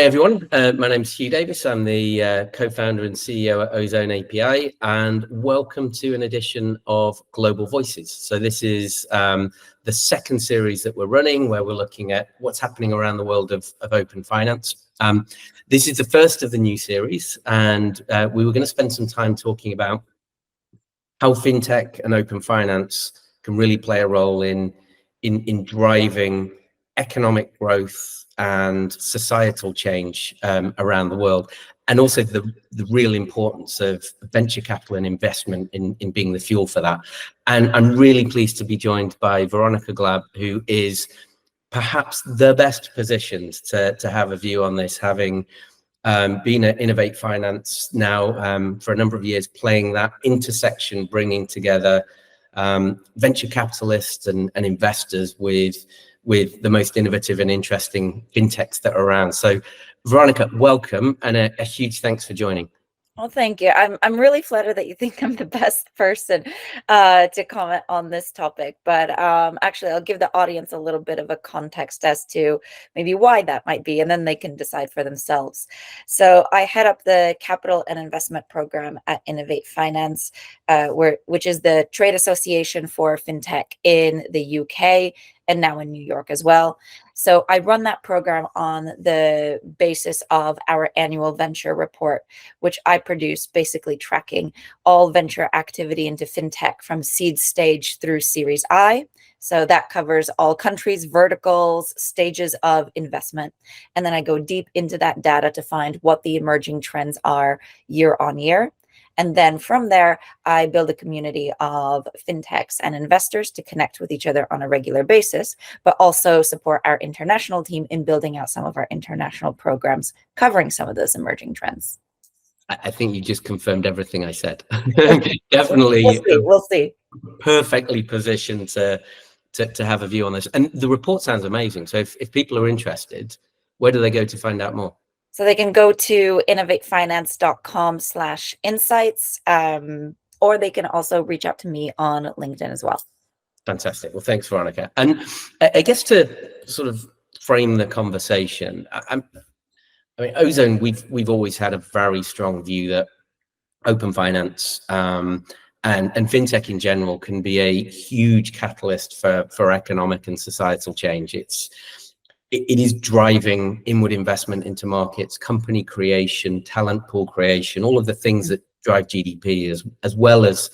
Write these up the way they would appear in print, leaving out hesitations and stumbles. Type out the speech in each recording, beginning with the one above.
everyone. My name is Hugh Davies. I'm the co-founder and CEO at Ozone API, and welcome to an edition of Global Voices. So this is the second series that we're running, where we're looking at what's happening around the world of open finance. This is the first of the new series, and we were going to spend some time talking about how fintech and open finance can really play a role in driving economic growth and societal change around the world, and also the real importance of venture capital and investment in being the fuel for that. And I'm really pleased to be joined by Veronica Glab, who is perhaps the best positioned to have a view on this, having been at Innovate Finance now for a number of years, playing that intersection, bringing together venture capitalists and investors with the most innovative and interesting fintechs that are around. So Veronica, welcome, and a huge thanks for joining. Well, thank you. I'm really flattered that you think I'm the best person to comment on this topic. But actually, I'll give the audience a little bit of a context as to maybe why that might be, and then they can decide for themselves. So I head up the capital and investment program at Innovate Finance, which is the trade association for fintech in the UK and now in New York as well. So I run that program on the basis of our annual venture report, which I produce, basically tracking all venture activity into fintech from seed stage through Series I. So that covers all countries, verticals, stages of investment. And then I go deep into that data to find what the emerging trends are year on year. And then from there, I build a community of fintechs and investors to connect with each other on a regular basis, but also support our international team in building out some of our international programs covering some of those emerging trends. I think you just confirmed everything I said. Definitely. We'll see. Perfectly positioned to have a view on this. And the report sounds amazing. So if people are interested, where do they go to find out more? So they can go to innovatefinance.com/insights, or they can also reach out to me on LinkedIn as well. Fantastic. Well, thanks, Veronica. And I guess to sort of frame the conversation, I mean, Ozone, we've always had a very strong view that open finance and fintech in general can be a huge catalyst for economic and societal change. It is driving inward investment into markets, company creation, talent pool creation, all of the things that drive GDP, as well as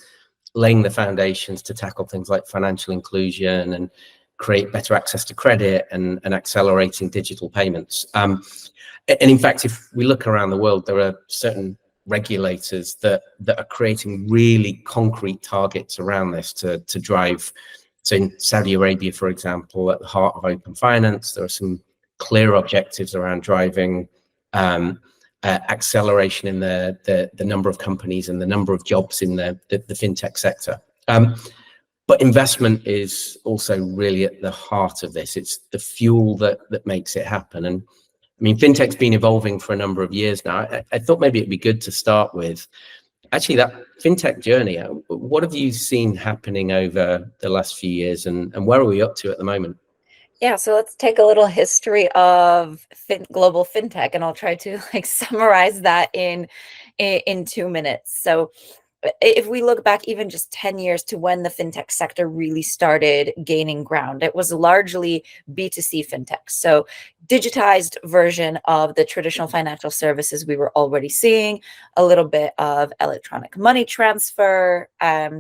laying the foundations to tackle things like financial inclusion and create better access to credit and accelerating digital payments. And in fact, if we look around the world, there are certain regulators that are creating really concrete targets around this to drive. So in Saudi Arabia, for example, at the heart of open finance, there are some clear objectives around driving acceleration in the number of companies and the number of jobs in the fintech sector. But investment is also really at the heart of this. It's the fuel that makes it happen. And I mean, fintech's been evolving for a number of years now. I thought maybe it'd be good to start with actually that fintech journey. What have you seen happening over the last few years, and where are we up to at the moment? Yeah, so let's take a little history of global fintech, and I'll try to summarize that in 2 minutes. So if we look back even just 10 years to when the fintech sector really started gaining ground, it was largely B2C fintech. So digitized version of the traditional financial services we were already seeing, a little bit of electronic money transfer.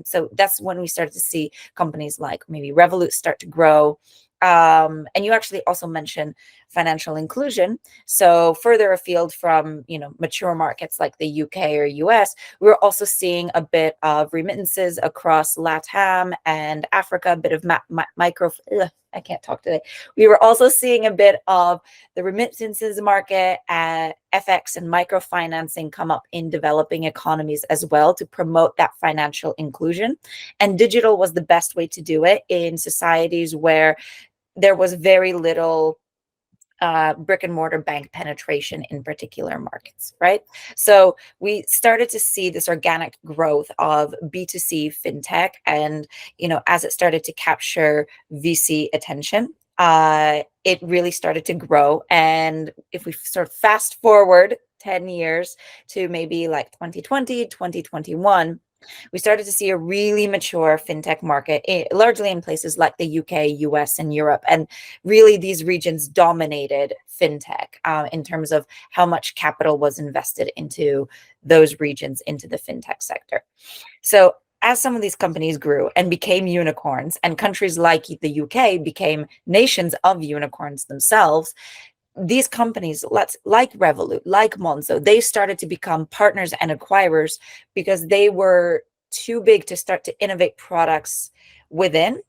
So that's when we started to see companies like maybe Revolut start to grow. And you actually also mentioned financial inclusion. So further afield from, mature markets like the UK or US, we're also seeing a bit of remittances across LATAM and Africa, a bit of I can't talk today. We were also seeing a bit of the remittances market, FX and microfinancing come up in developing economies as well to promote that financial inclusion. And digital was the best way to do it in societies where there was very little brick and mortar bank penetration in particular markets, right? So we started to see this organic growth of B2C fintech, and as it started to capture VC attention, it really started to grow. And if we sort of fast forward 10 years to maybe like 2020, 2021, we started to see a really mature fintech market, largely in places like the UK, US, and Europe. And really, these regions dominated fintech in terms of how much capital was invested into those regions, into the fintech sector. So as some of these companies grew and became unicorns, and countries like the UK became nations of unicorns themselves, these companies, like Revolut, like Monzo, they started to become partners and acquirers because they were too big to start to innovate products within.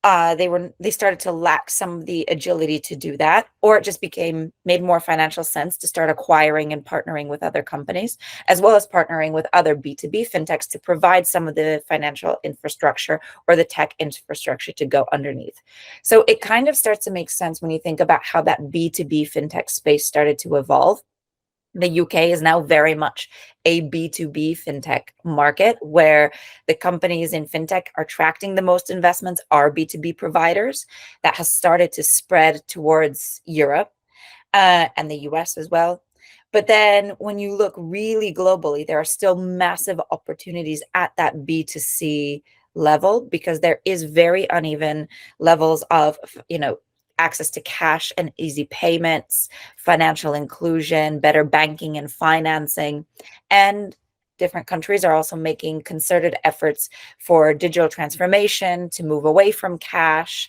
They started to lack some of the agility to do that, or it just made more financial sense to start acquiring and partnering with other companies, as well as partnering with other B2B fintechs to provide some of the financial infrastructure or the tech infrastructure to go underneath. So it kind of starts to make sense when you think about how that B2B fintech space started to evolve. The UK is now very much a B2B fintech market, where the companies in fintech are attracting the most investments are B2B providers. That has started to spread towards Europe and the US as well. But then when you look really globally, there are still massive opportunities at that B2C level, because there is very uneven levels of, access to cash and easy payments, financial inclusion, better banking and financing. And different countries are also making concerted efforts for digital transformation, to move away from cash,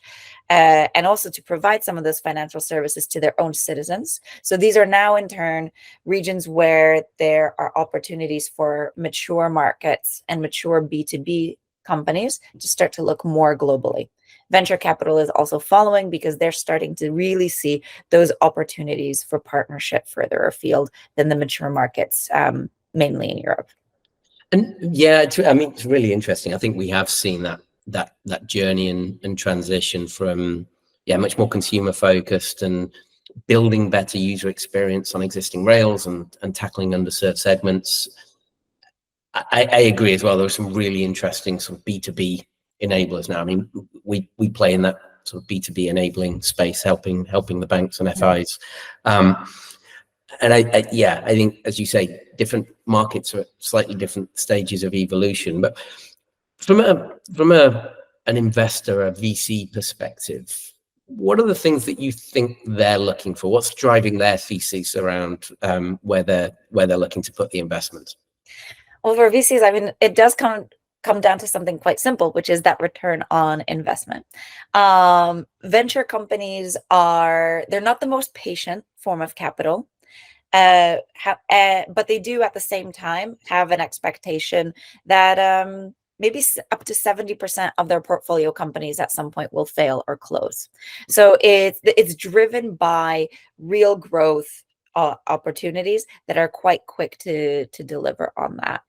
and also to provide some of those financial services to their own citizens. So these are now in turn regions where there are opportunities for mature markets and mature B2B companies to start to look more globally. Venture capital is also following, because they're starting to really see those opportunities for partnership further afield than the mature markets, mainly in Europe. And yeah, it's really interesting. I think we have seen that journey and transition from much more consumer focused and building better user experience on existing rails and tackling underserved segments. I agree as well. There were some really interesting sort of B2B enablers now. I mean, we play in that sort of B2B enabling space, helping the banks and FIs. And I think, as you say, different markets are at slightly different stages of evolution. But from an investor, a VC perspective, what are the things that you think they're looking for? What's driving their thesis around where they're looking to put the investment? Well, for VCs, I mean, it does come down to something quite simple, which is that return on investment. Venture companies they're not the most patient form of capital, but they do at the same time have an expectation that maybe up to 70% of their portfolio companies at some point will fail or close. So it's driven by real growth opportunities that are quite quick to deliver on that.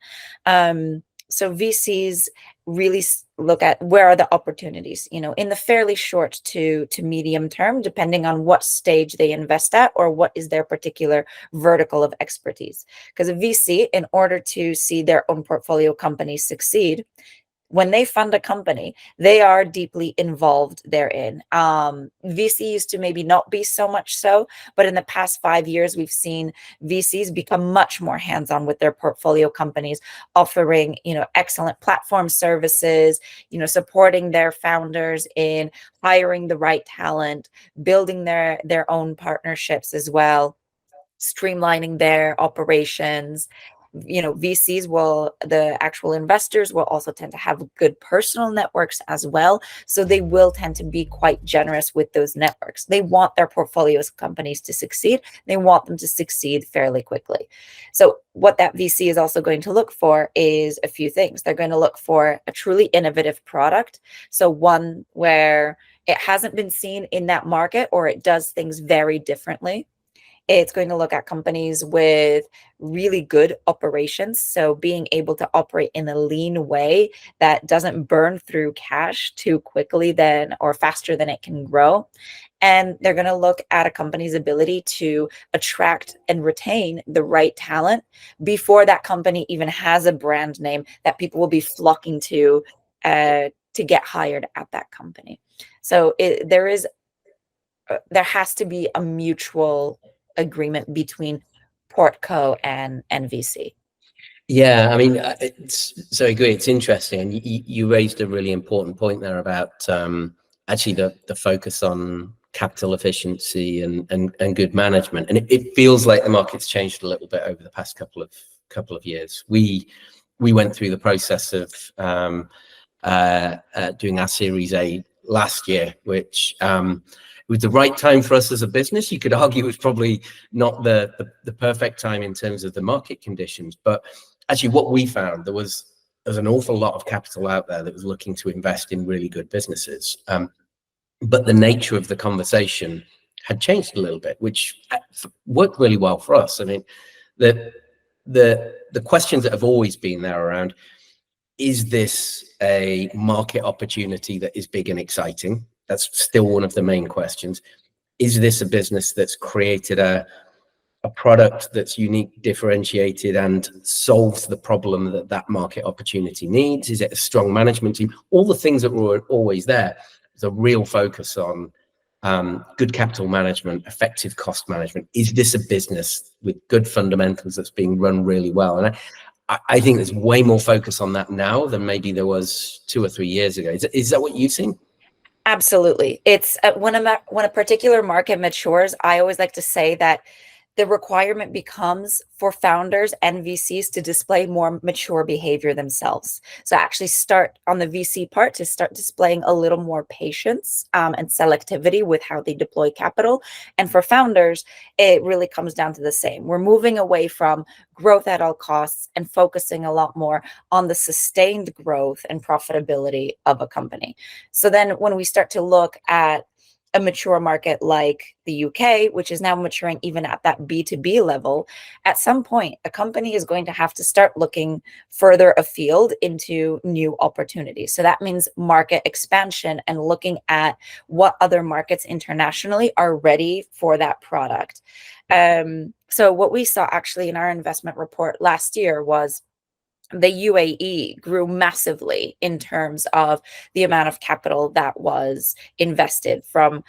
So VCs really look at where are the opportunities, in the fairly short to medium term, depending on what stage they invest at or what is their particular vertical of expertise. Because a VC, in order to see their own portfolio companies succeed, when they fund a company, they are deeply involved therein. VC used to maybe not be so much so, but in the past 5 years, we've seen VCs become much more hands-on with their portfolio companies, offering, excellent platform services, supporting their founders in hiring the right talent, building their own partnerships as well, streamlining their operations. The actual investors will also tend to have good personal networks as well. So they will tend to be quite generous with those networks. They want their portfolios companies to succeed. They want them to succeed fairly quickly. So what that VC is also going to look for is a few things. They're going to look for a truly innovative product. So one where it hasn't been seen in that market, or it does things very differently. It's going to look at companies with really good operations. So being able to operate in a lean way that doesn't burn through cash too quickly or faster than it can grow. And they're going to look at a company's ability to attract and retain the right talent before that company even has a brand name that people will be flocking to get hired at that company. So there is there has to be a mutual agreement between portco and VC. Yeah, I mean, so I agree. It's interesting, and you raised a really important point there about actually the focus on capital efficiency and good management. And it feels like the market's changed a little bit over the past couple of years. We went through the process of doing our Series A last year, which was the right time for us as a business. You could argue it was probably not the perfect time in terms of the market conditions, but actually what we found, there's an awful lot of capital out there that was looking to invest in really good businesses. But the nature of the conversation had changed a little bit, which worked really well for us. I mean, the questions that have always been there around, is this a market opportunity that is big and exciting? That's still one of the main questions. Is this a business that's created a product that's unique, differentiated, and solves the problem that market opportunity needs? Is it a strong management team? All the things that were always there. There's a real focus on good capital management, effective cost management. Is this a business with good fundamentals that's being run really well? And I think there's way more focus on that now than maybe there was 2 or 3 years ago. Is that what you've seen? Absolutely. It's when a particular market matures, I always like to say that the requirement becomes for founders and VCs to display more mature behavior themselves. So actually start on the VC part to start displaying a little more patience and selectivity with how they deploy capital. And for founders, it really comes down to the same. We're moving away from growth at all costs and focusing a lot more on the sustained growth and profitability of a company. So then when we start to look at a mature market like the UK, which is now maturing even at that B2B level, at some point, a company is going to have to start looking further afield into new opportunities. So that means market expansion and looking at what other markets internationally are ready for that product. So what we saw actually in our investment report last year was the UAE grew massively in terms of the amount of capital that was invested, from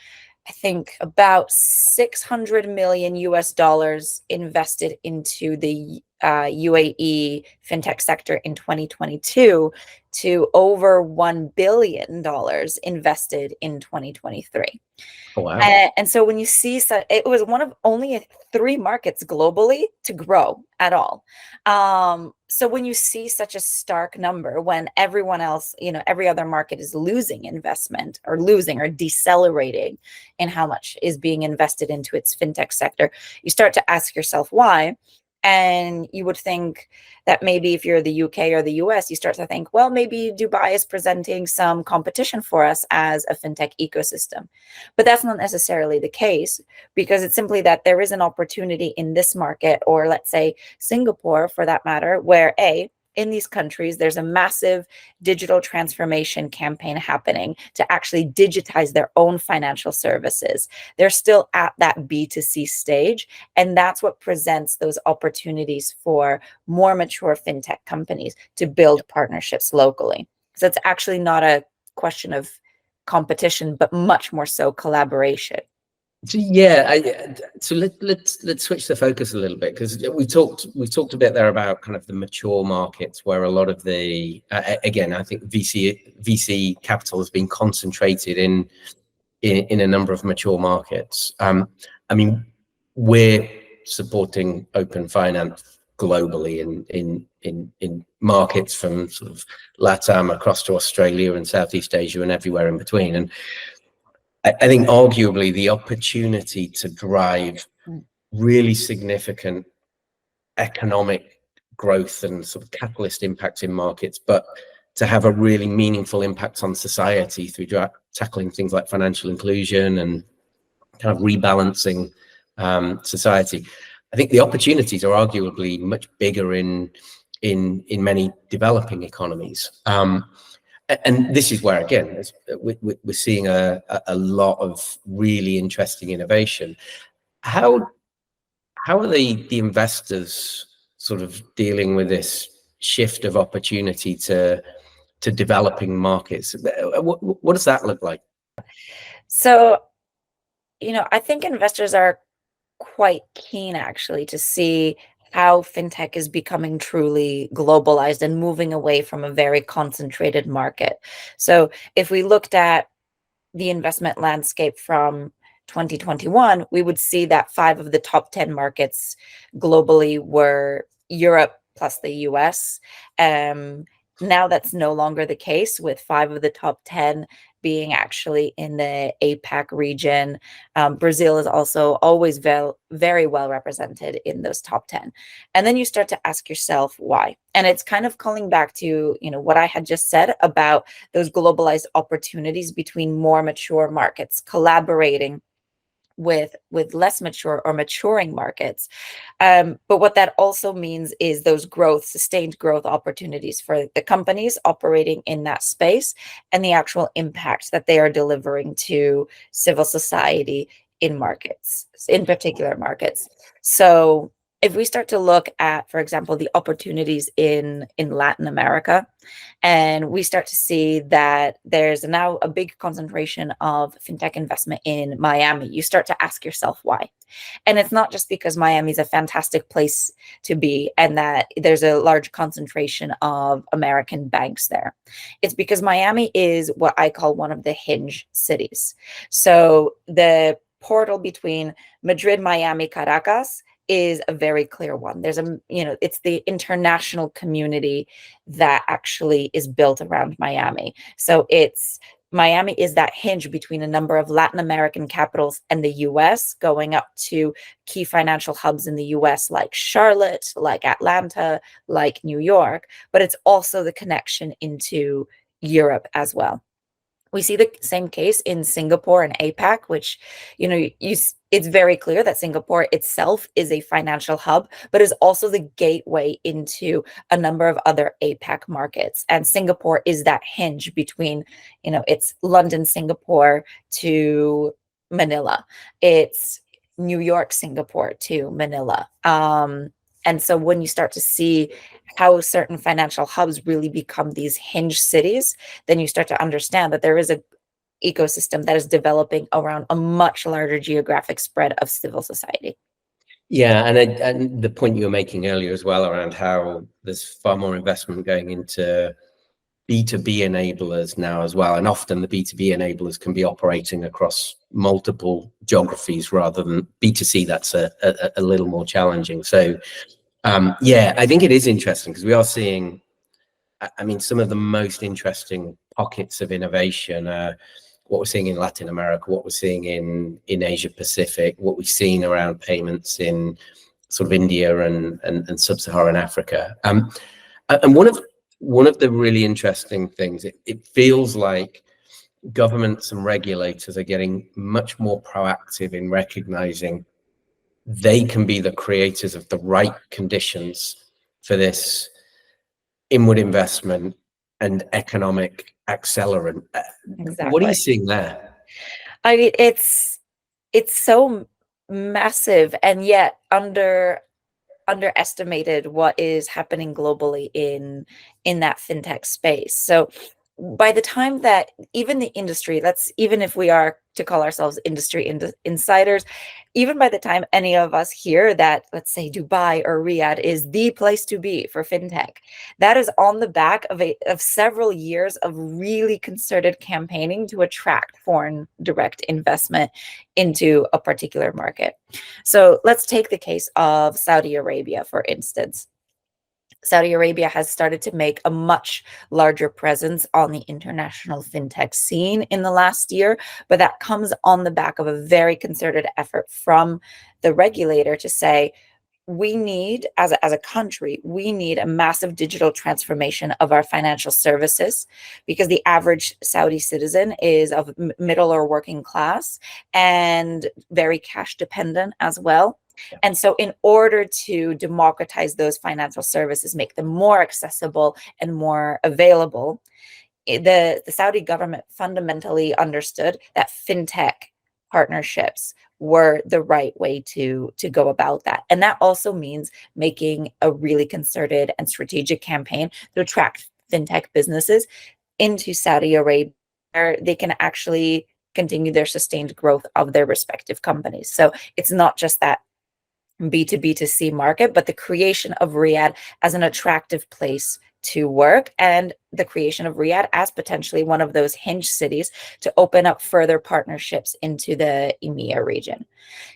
I think about 600 million US dollars invested into the UAE fintech sector in 2022 to over $1 billion invested in 2023. Oh, wow. And so when you see, it was one of only 3 markets globally to grow at all. So when you see such a stark number, when everyone else, every other market is losing investment or decelerating in how much is being invested into its fintech sector, you start to ask yourself why. And you would think that maybe if you're the UK or the US, you start to think, well, maybe Dubai is presenting some competition for us as a fintech ecosystem. But that's not necessarily the case, because it's simply that there is an opportunity in this market, or let's say Singapore for that matter, where in these countries, there's a massive digital transformation campaign happening to actually digitize their own financial services. They're still at that B2C stage, and that's what presents those opportunities for more mature fintech companies to build partnerships locally. So it's actually not a question of competition, but much more so collaboration. So yeah, so let's switch the focus a little bit, because we've talked a bit there about kind of the mature markets where a lot of the again, I think VC capital has been concentrated in a number of mature markets. I mean, we're supporting open finance globally in markets from sort of LATAM across to Australia and Southeast Asia and everywhere in between. And I think arguably the opportunity to drive really significant economic growth and sort of catalyst impact in markets, but to have a really meaningful impact on society through tackling things like financial inclusion and kind of rebalancing society. I think the opportunities are arguably much bigger in many developing economies. And this is where, again, we're seeing a lot of really interesting innovation. How are the investors sort of dealing with this shift of opportunity to developing markets? What does that look like? So I think investors are quite keen actually to see how fintech is becoming truly globalized and moving away from a very concentrated market. So if we looked at the investment landscape from 2021, we would see that 5 of the top 10 markets globally were Europe plus the US. Now that's no longer the case, with 5 of the top 10 being actually in the APAC region. Brazil is also always very well represented in those top 10. And then you start to ask yourself why. And it's kind of calling back to, what I had just said about those globalized opportunities between more mature markets collaborating with less mature or maturing markets. But what that also means is those sustained growth opportunities for the companies operating in that space, and the actual impact that they are delivering to civil society in markets, in particular markets. So if we start to look at, for example, the opportunities in Latin America, and we start to see that there's now a big concentration of fintech investment in Miami, you start to ask yourself why. And it's not just because Miami is a fantastic place to be and that there's a large concentration of American banks there. It's because Miami is what I call one of the hinge cities. So the portal between Madrid, Miami, Caracas is a very clear one. It's the international community that actually is built around Miami. So Miami is that hinge between a number of Latin American capitals and the US, going up to key financial hubs in the US like Charlotte, like Atlanta, like New York, but it's also the connection into Europe as well. We see the same case in Singapore and APAC, which, it's very clear that Singapore itself is a financial hub, but is also the gateway into a number of other APAC markets. And Singapore is that hinge between, it's London, Singapore to Manila. It's New York, Singapore to Manila. And so when you start to see how certain financial hubs really become these hinge cities, then you start to understand that there is an ecosystem that is developing around a much larger geographic spread of civil society. Yeah, and the point you were making earlier as well around how there's far more investment going into B2B enablers now as well. And often the B2B enablers can be operating across multiple geographies rather than B2C. That's a little more challenging. So yeah, I think it is interesting because we are seeing, some of the most interesting pockets of innovation, what we're seeing in Latin America, what we're seeing in Asia Pacific, what we've seen around payments in sort of India and sub-Saharan Africa. And one of the really interesting things, it feels like governments and regulators are getting much more proactive in recognizing they can be the creators of the right conditions for this inward investment and economic accelerant. Exactly. What are you seeing there? I mean, it's so massive and yet underestimated what is happening globally in that fintech space. So by the time that even the industry, even if we are to call ourselves industry insiders, even by the time any of us hear that, let's say Dubai or Riyadh is the place to be for fintech, that is on the back of several years of really concerted campaigning to attract foreign direct investment into a particular market. So let's take the case of Saudi Arabia, for instance. Saudi Arabia has started to make a much larger presence on the international fintech scene in the last year, but that comes on the back of a very concerted effort from the regulator to say, we need, as a country, we need a massive digital transformation of our financial services, because the average Saudi citizen is of middle or working class and very cash dependent as well. And so in order to democratize those financial services, make them more accessible and more available, the Saudi government fundamentally understood that fintech partnerships were the right way to go about that. And that also means making a really concerted and strategic campaign to attract fintech businesses into Saudi Arabia, where they can actually continue their sustained growth of their respective companies. So it's not just that B2B2C market, but the creation of Riyadh as an attractive place to work, and the creation of Riyadh as potentially one of those hinge cities to open up further partnerships into the EMEA region.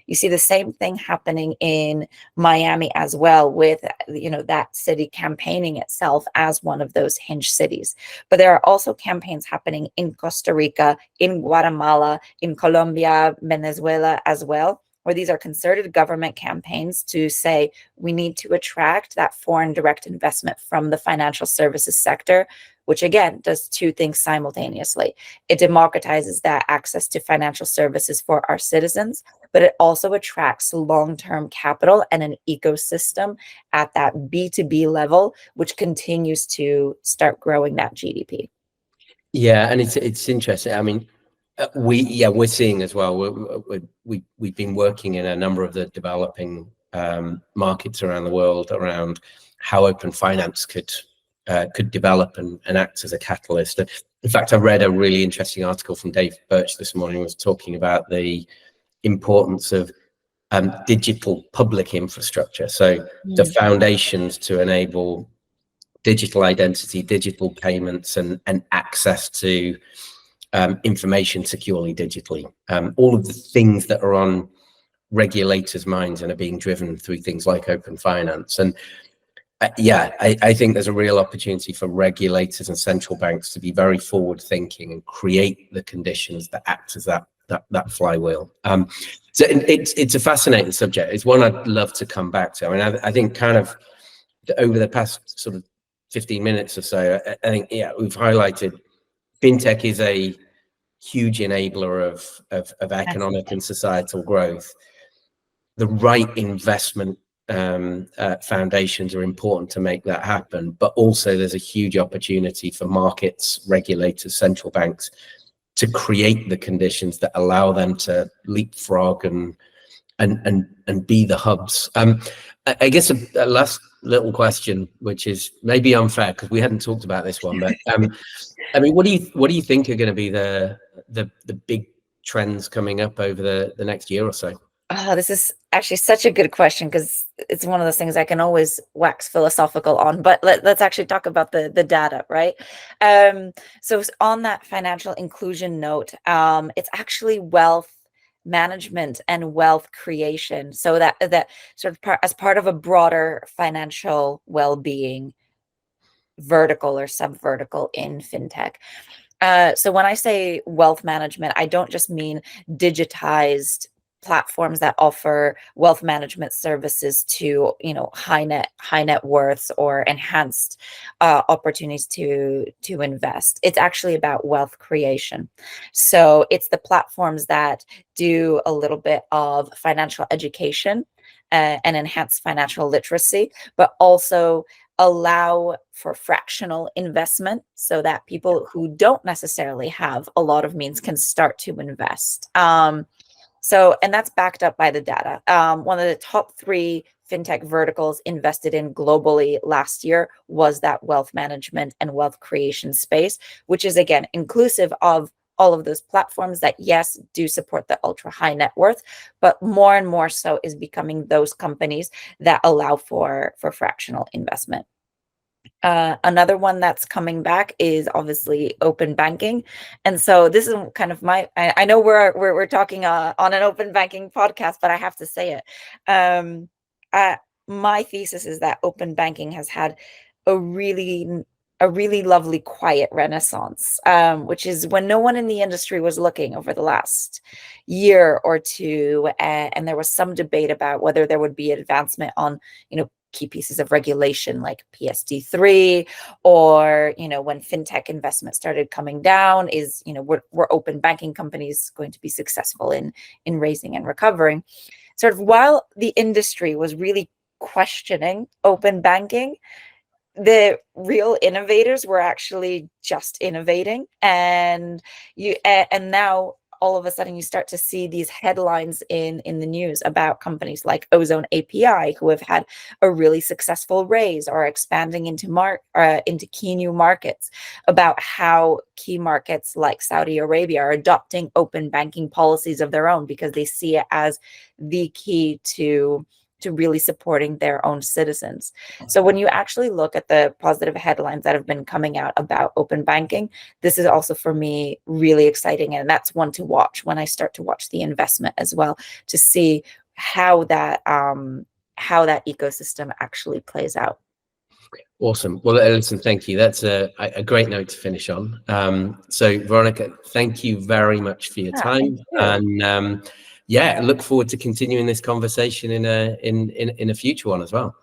You see the same thing happening in Miami as well, with that city campaigning itself as one of those hinge cities. But there are also campaigns happening in Costa Rica, in Guatemala, in Colombia, Venezuela as well, where these are concerted government campaigns to say we need to attract that foreign direct investment from the financial services sector, which again does two things simultaneously. It democratizes that access to financial services for our citizens, but it also attracts long-term capital and an ecosystem at that B2B level, which continues to start growing that GDP. Yeah, and it's interesting. I mean, we're seeing as well. We've been working in a number of the developing markets around the world around how open finance could develop and act as a catalyst. In fact, I read a really interesting article from Dave Birch this morning, was talking about the importance of digital public infrastructure. So the foundations to enable digital identity, digital payments, and access to information securely digitally. All of the things that are on regulators' minds and are being driven through things like open finance. And I think there's a real opportunity for regulators and central banks to be very forward thinking and create the conditions that act as that flywheel. So it's a fascinating subject. It's one I'd love to come back to. I mean, I think kind of over the past sort of 15 minutes or so, I think, we've highlighted fintech is a huge enabler of economic and societal growth. The right investment foundations are important to make that happen, but also there's a huge opportunity for markets, regulators, central banks to create the conditions that allow them to leapfrog and be the hubs. I guess a last little question, which is maybe unfair because we hadn't talked about this one, but I mean, what do you think are going to be the big trends coming up over the next year or so? Oh, this is actually such a good question, because it's one of those things I can always wax philosophical on, but let's actually talk about the data, right? So on that financial inclusion note, it's actually wealth management and wealth creation. So that sort of as part of a broader financial well-being vertical or sub-vertical in fintech. So when I say wealth management, I don't just mean digitized platforms that offer wealth management services to high net worths or enhanced opportunities to invest. It's actually about wealth creation. So it's the platforms that do a little bit of financial education and enhance financial literacy, but also allow for fractional investment so that people who don't necessarily have a lot of means can start to invest. And that's backed up by the data. One of the top 3 fintech verticals invested in globally last year was that wealth management and wealth creation space, which is, again, inclusive of all of those platforms that, yes, do support the ultra high net worth, but more and more so is becoming those companies that allow for fractional investment. Another one that's coming back is obviously open banking. And so this is kind of I know we're talking on an open banking podcast, but I have to say it. My thesis is that open banking has had a really lovely quiet renaissance, which is when no one in the industry was looking over the last year or two, and there was some debate about whether there would be advancement on key pieces of regulation like PSD3, or when fintech investment started coming down, is were open banking companies going to be successful in raising and recovering? Sort of while the industry was really questioning open banking, the real innovators were actually just innovating, and now all of a sudden you start to see these headlines in the news about companies like Ozone API, who have had a really successful raise or expanding into key new markets, about how key markets like Saudi Arabia are adopting open banking policies of their own because they see it as the key to really supporting their own citizens. So when you actually look at the positive headlines that have been coming out about open banking, this is also for me really exciting. And that's one to watch when I start to watch the investment as well, to see how that ecosystem actually plays out. Awesome. Well, listen, thank you. That's a great note to finish on. So Veronica, thank you very much for your time. And yeah, I look forward to continuing this conversation in a future one as well.